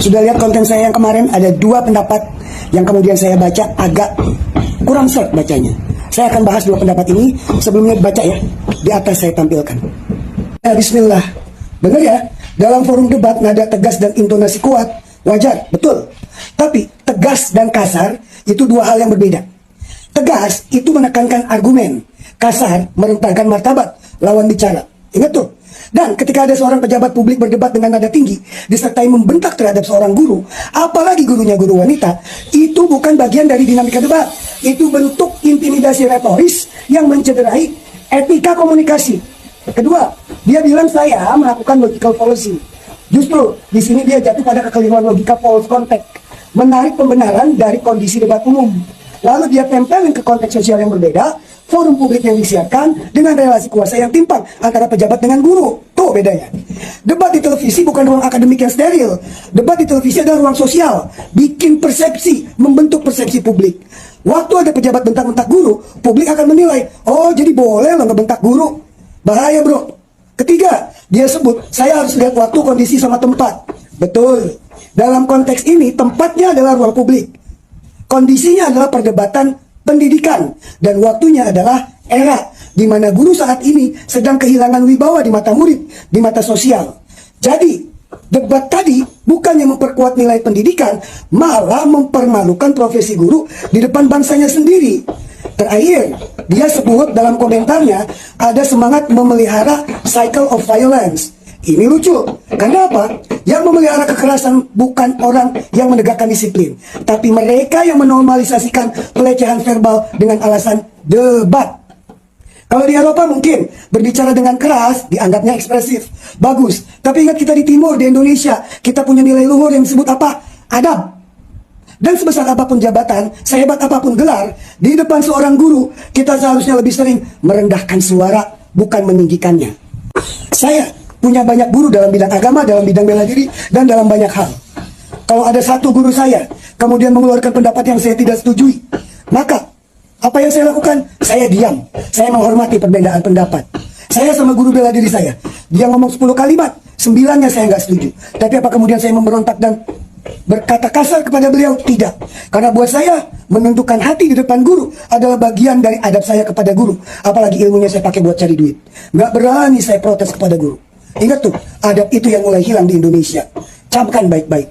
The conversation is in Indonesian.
Sudah lihat konten saya yang kemarin, ada 2 pendapat yang kemudian saya baca agak kurang serp bacanya. Saya akan bahas 2 pendapat ini. Sebelumnya baca ya, di atas saya tampilkan. Bismillah. Benar ya, dalam forum debat nada tegas dan intonasi kuat wajar, betul. Tapi tegas dan kasar itu 2 hal yang berbeda. Tegas itu menekankan argumen, kasar merentangkan martabat lawan bicara. Ingat tuh. Dan ketika ada seorang pejabat publik berdebat dengan nada tinggi disertai membentak terhadap seorang guru, apalagi gurunya guru wanita, itu bukan bagian dari dinamika debat. Itu bentuk intimidasi retoris yang mencederai etika komunikasi. Kedua, dia bilang saya melakukan logical fallacy. Justru di sini dia jatuh pada kekeliruan logika false context, menarik pembenaran dari kondisi debat umum. Lalu dia tempelin ke konteks sosial yang berbeda, forum publik yang disiarkan dengan relasi kuasa yang timpang antara pejabat dengan guru. Tuh bedanya. Debat di televisi bukan ruang akademik yang steril. Debat di televisi adalah ruang sosial, bikin persepsi, membentuk persepsi publik. Waktu ada pejabat bentak-bentak guru, publik akan menilai, oh jadi boleh lo ngebentak guru. Bahaya bro. Ketiga, dia sebut, saya harus lihat waktu, kondisi, sama tempat. Betul. Dalam konteks ini, tempatnya adalah ruang publik. Kondisinya adalah perdebatan pendidikan. Dan waktunya adalah era di mana guru saat ini sedang kehilangan wibawa di mata murid, di mata sosial. Jadi, debat tadi bukannya memperkuat nilai pendidikan, malah mempermalukan profesi guru di depan bangsanya sendiri. Terakhir, dia sebut dalam komentarnya ada semangat memelihara cycle of violence. Ini lucu. Karena apa? Yang memelihara kekerasan bukan orang yang menegakkan disiplin, tapi mereka yang menormalisasikan pelecehan verbal dengan alasan debat. Kalau di Eropa mungkin berbicara dengan keras dianggapnya ekspresif, bagus. Tapi ingat kita di timur, di Indonesia, kita punya nilai luhur yang disebut apa? Adab. Dan sebesar apapun jabatan, sehebat apapun gelar, di depan seorang guru, kita seharusnya lebih sering merendahkan suara, bukan meninggikannya. Saya punya banyak guru dalam bidang agama, dalam bidang bela diri, dan dalam banyak hal. Kalau ada satu guru saya, kemudian mengeluarkan pendapat yang saya tidak setujui, maka apa yang saya lakukan? Saya diam. Saya menghormati perbedaan pendapat. Saya sama guru bela diri saya, dia ngomong 10 kalimat, 9-nya saya nggak setuju. Tapi apa kemudian saya memberontak dan berkata kasar kepada beliau? Tidak. Karena buat saya, menentukan hati di depan guru adalah bagian dari adab saya kepada guru. Apalagi ilmunya saya pakai buat cari duit. Nggak berani saya protes kepada guru. Ingat tuh, adab itu yang mulai hilang di Indonesia. Camkan baik-baik.